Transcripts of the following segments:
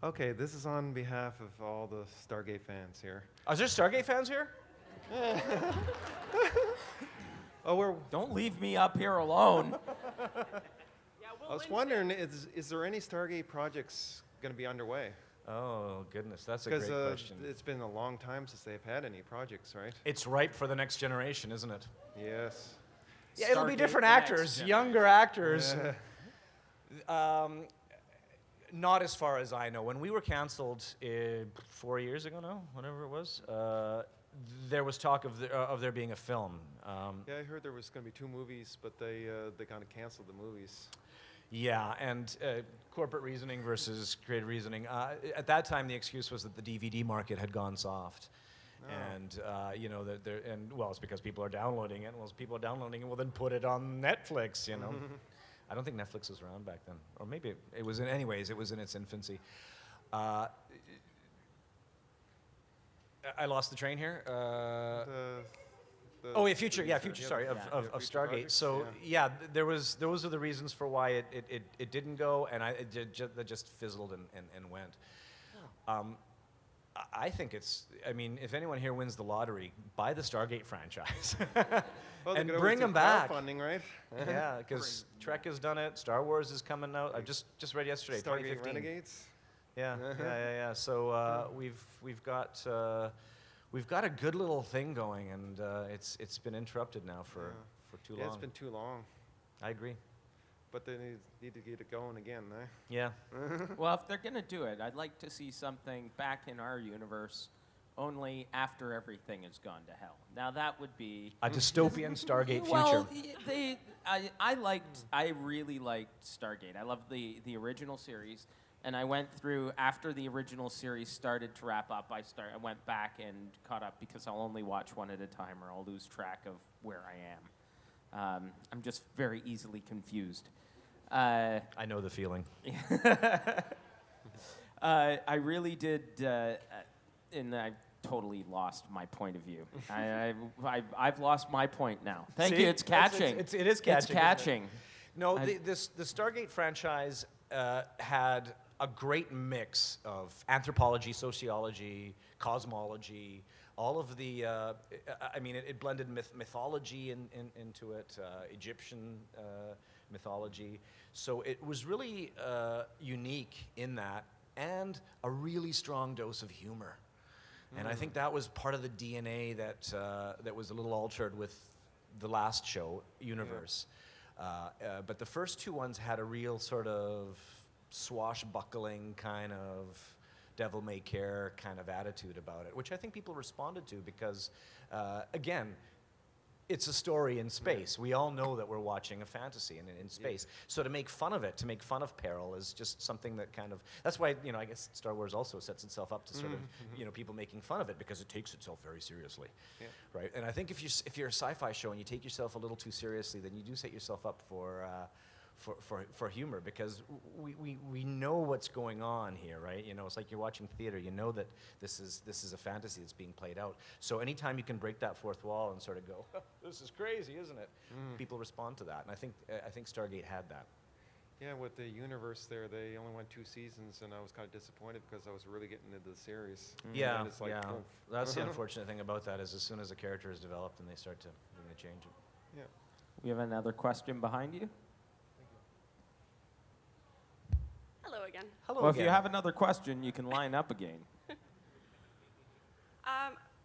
Okay, this is on behalf of all the Stargate fans here. Is there Stargate fans here? Oh, Don't leave me up here alone. I was wondering, is there any Stargate projects going to be underway? Oh, goodness, that's a great question. It's been a long time since they've had any projects, right? It's ripe for the next generation, isn't it? Yes. Yeah, it'll be Stargate different the next actors, generation. younger actors. Not as far as I know. When we were canceled 4 years ago now, whatever it was, there was talk of there being a film. Yeah, I heard there was going to be 2 movies, but they kind of canceled the movies. Yeah, and corporate reasoning versus creative reasoning. At that time, the excuse was that the DVD market had gone soft. Oh. And, you know, well, it's because people are downloading it. Well, if people are downloading it, well, then put it on Netflix, you know. I don't think Netflix was around back then. Or maybe it was anyways, it was in its infancy. I lost the train here. Oh, yeah, future. Sorry, of future Stargate. projects, So those are the reasons for why it didn't go, and that just fizzled and went. I think I mean, if anyone here wins the lottery, buy the Stargate franchise Well, and bring them back. Crowdfunding, right? Yeah, because Trek has done it. Star Wars is coming out. I just read yesterday. Stargate 2015. Renegades. Yeah. So we've got a good little thing going, and it's been interrupted now for too long. Yeah, it's been too long. I agree. But they need to get it going again, eh? Yeah. Well, if they're going to do it, I'd like to see something back in our universe only after everything has gone to hell. Now, that would be... A dystopian Stargate future. Well, I really liked Stargate. I loved the original series, and I went through, after the original series started to wrap up, I went back and caught up because I'll only watch one at a time or I'll lose track of where I am. I'm just very easily confused. I know the feeling. I really did, and I totally lost my point of view. I've lost my point now. Thank you. It's catching. It is catching. It's catching. No, the Stargate franchise had a great mix of anthropology, sociology, cosmology, all of the, I mean, it blended mythology into it, Egyptian mythology. So it was really unique in that, and a really strong dose of humor. And I think that was part of the DNA that was a little altered with the last show, Universe. Yeah. But the first 2 ones had a real sort of swashbuckling kind of devil-may-care kind of attitude about it, which I think people responded to because, again, it's a story in space. We all know that we're watching a fantasy in space. Yeah. So to make fun of it, to make fun of peril is just something that kind of, that's why, you know, I guess Star Wars also sets itself up to sort of, you know, people making fun of it because it takes itself very seriously, right? And I think if you're a sci-fi show and you take yourself a little too seriously, then you do set yourself up for humor, because we know what's going on here, right? You know, it's like you're watching theater. You know that this is a fantasy that's being played out. So anytime you can break that fourth wall and sort of go, this is crazy, isn't it? People respond to that, and I think Stargate had that. Yeah, with the universe there, they only went 2 seasons, and I was kind of disappointed because I was really getting into the series. Yeah, and it's like, yeah. oof. That's the unfortunate thing about that, is as soon as a character is developed, and they start to change it. Yeah. We have another question behind you. Hello again. Hello Well, again. if you have another question, you can line up again.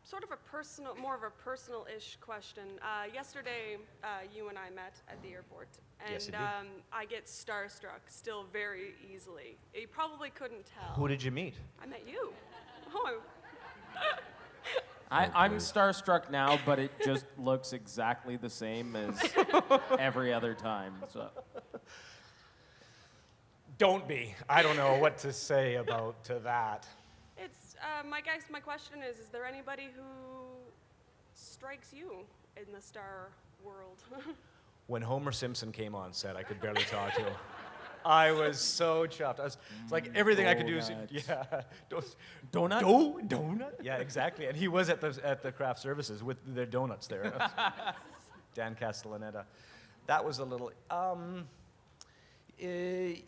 Sort of more of a personal-ish question. Yesterday, you and I met at the airport, and Yes, indeed. I get starstruck still very easily. You probably couldn't tell. Who did you meet? I met you. Oh, I'm starstruck now, but it just looks exactly the same as every other time. So. Don't be. I don't know what to say about that. it's my question is there anybody who strikes you in the star world? When Homer Simpson came on set, I could barely talk to him. I was so chuffed. It's like everything I could do is, Donut? Donut? Yeah, exactly. And he was at the craft services with their donuts there. Dan Castellaneta. That was a little,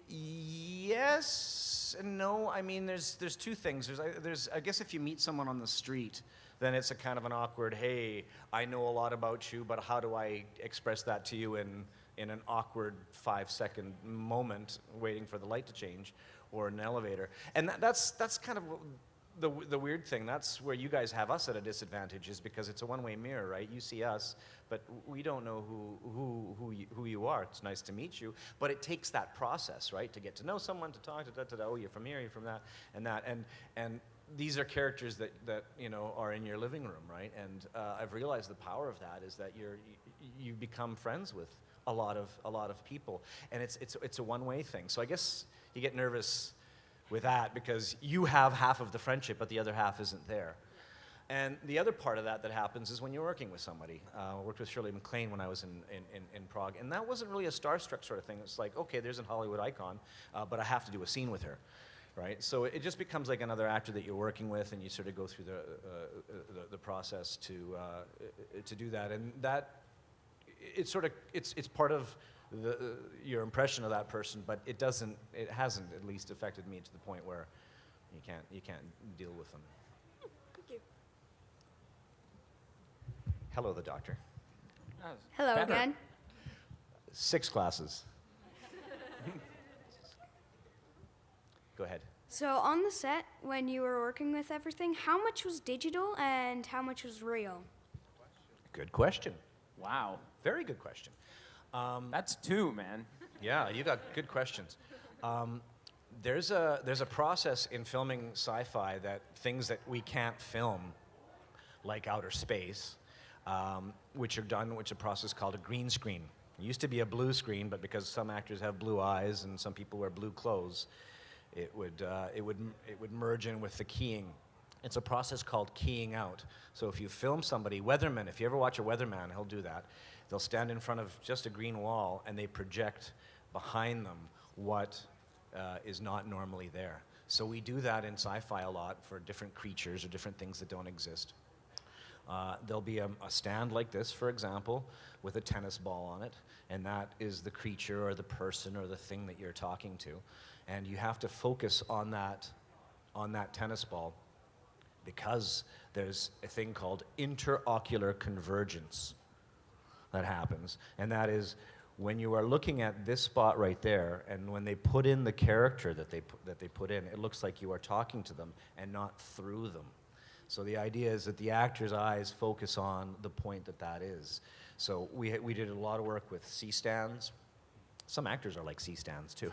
Yes and no. I mean, there's two things. There's I guess if you meet someone on the street, then it's a kind of an awkward, hey, I know a lot about you, but how do I express that to you in an awkward 5-second moment waiting for the light to change or an elevator? And that's kind of the weird thing. That's where you guys have us at a disadvantage, is because it's a one-way mirror, right? You see us, but we don't know who you are. It's nice to meet you, but it takes that process, right, to get to know someone, to talk to oh, you're from here, you're from that, and these are characters that you know are in your living room, right? And I've realized the power of that is that you become friends with a lot of people, and it's a one-way thing. So I guess you get nervous with that because you have half of the friendship, but the other half isn't there. And the other part of that happens is when you're working with somebody. I worked with Shirley MacLaine when I was in Prague, and that wasn't really a starstruck sort of thing. It's like, okay, there's a Hollywood icon, but I have to do a scene with her, right? So it just becomes like another actor that you're working with, and you sort of go through the process to do that. And that it's part of your impression of that person, but it hasn't at least affected me to the point where you can't deal with them. Thank you. Hello, the doctor. Hello Better. again. 6 classes. Go ahead. So on the set, when you were working with everything, how much was digital and how much was real? Good question. Wow. Very good question. That's 2, man. Yeah, you got good questions. There's a process in filming sci-fi that things that we can't film, like outer space, which a process called a green screen. It used to be a blue screen, but because some actors have blue eyes and some people wear blue clothes, it would merge in with the keying. It's a process called keying out. So if you film somebody, weathermen, if you ever watch a weatherman, he'll do that. They'll stand in front of just a green wall and they project behind them what is not normally there. So we do that in sci-fi a lot for different creatures or different things that don't exist. There'll be a stand like this, for example, with a tennis ball on it, and that is the creature or the person or the thing that you're talking to. And you have to focus on that tennis ball because there's a thing called interocular convergence that happens, and that is when you are looking at this spot right there, and when they put in the character that they put in, it looks like you are talking to them and not through them. So the idea is that the actor's eyes focus on the point that is. So we did a lot of work with C-stands. Some actors are like C-stands too.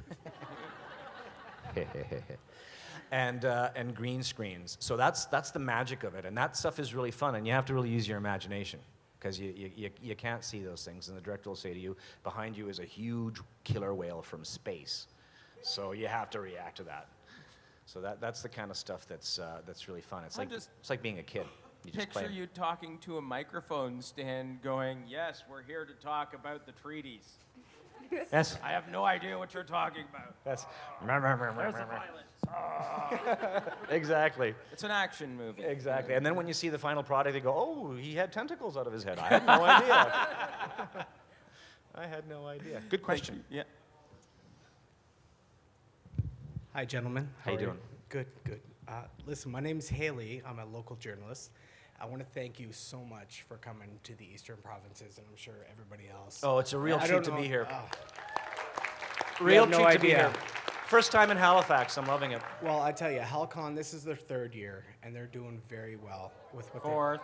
And green screens. So that's the magic of it, and that stuff is really fun, and you have to really use your imagination because you can't see those things, and the director will say to you, behind you is a huge killer whale from space, so you have to react to that. So that's the kind of stuff that's really fun. It's like being a kid. You just Picture play. you talking to a microphone stand going, yes, we're here to talk about the treaties. Yes. I have no idea what you're talking about. That's There's the violence. exactly. It's an action movie. Exactly. And then when you see the final product, they go, oh, he had tentacles out of his head. I had no idea. I had no idea. Good question. Yeah. Hi, gentlemen. How you are doing? Good, good. Listen, my name's Haley. I'm a local journalist. I want to thank you so much for coming to the Eastern Provinces, and I'm sure everybody else. Oh, it's a real I treat don't to know- be here. Real Real treat to be here. First time in Halifax. I'm loving it. Well, I tell you, Hal-Con, this is their 3rd year, and they're doing very well with what they're. 4th.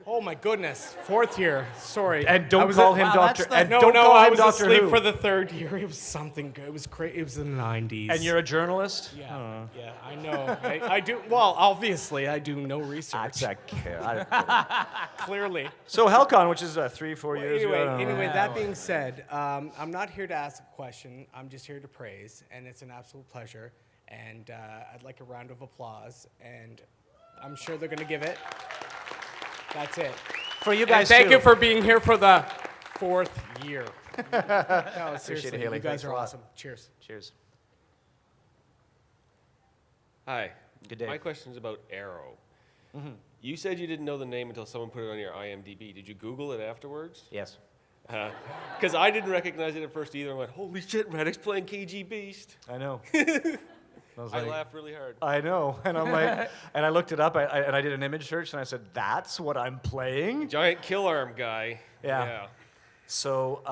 Oh my goodness, 4th year. Sorry. And I don't was call at- him Wow, Doctor. that's the- And No, don't no, call I him was Doctor asleep Who. for the 3rd year. It was something good. It was great. It was in the 90s. And you're a journalist? Yeah, yeah, I know. I do. Well, obviously, I do no research. That's okay. Clearly. So Hal-Con, which is 3-4 years ago. I don't know. Anyway, that being said, I'm not here to ask a question. I'm just here to praise, and it's an absolute pleasure. And I'd like a round of applause, and I'm sure they're going to give it. That's it. For you And guys thank too. you for being here for the 4th year. No, seriously, Haley. you Thanks guys a are lot. awesome. Cheers. Cheers. Hi. Good day. My question's about Arrow. You said you didn't know the name until someone put it on your IMDb. Did you Google it afterwards? Yes. Because I didn't recognize it at first either. I went, holy shit, Radek's playing KG Beast. I know. I laughed really hard. I know, and I'm like, and I looked it up, and I did an image search, and I said, "That's what I'm playing." Giant kill arm guy. Yeah. So,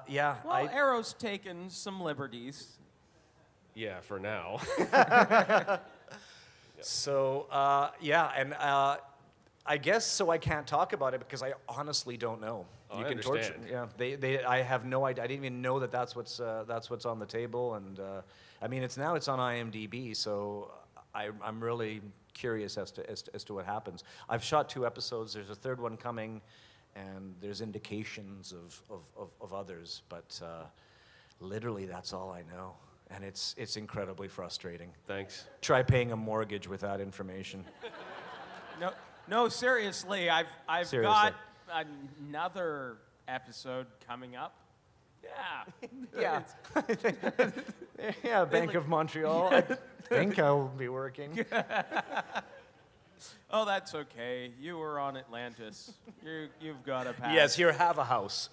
yeah. Well, Arrow's taken some liberties. Yeah, for now. So, yeah, and I guess so. I can't talk about it because I honestly don't know. Oh, You I can torture. understand. Yeah, I have no idea. I didn't even know that that's what's on the table. And I mean, it's on IMDb, so I'm really curious as to what happens. I've shot 2 episodes. There's a 3rd one coming, and there's indications of others, but literally that's all I know. And it's incredibly frustrating. Thanks. Try paying a mortgage with that information. No, seriously, I've Seriously. got another episode coming up. Yeah. Yeah. Yeah, Bank of Montreal. I think I'll be working. Oh, that's okay. You were on Atlantis. You've got a pass. Yes, here, have a house.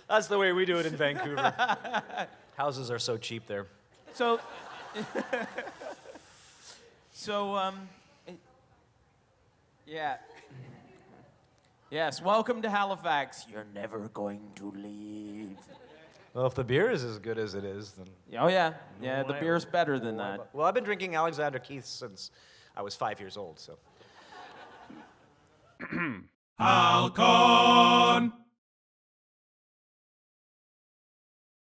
That's the way we do it in Vancouver. Houses are so cheap there. So, yeah. Yes, welcome to Halifax. You're never going to leave. Well, if the beer is as good as it is, then... Oh, yeah. Yeah, the Why- beer's better than that. Well, I've been drinking Alexander Keith since I was 5 years old, so... Hal-Con!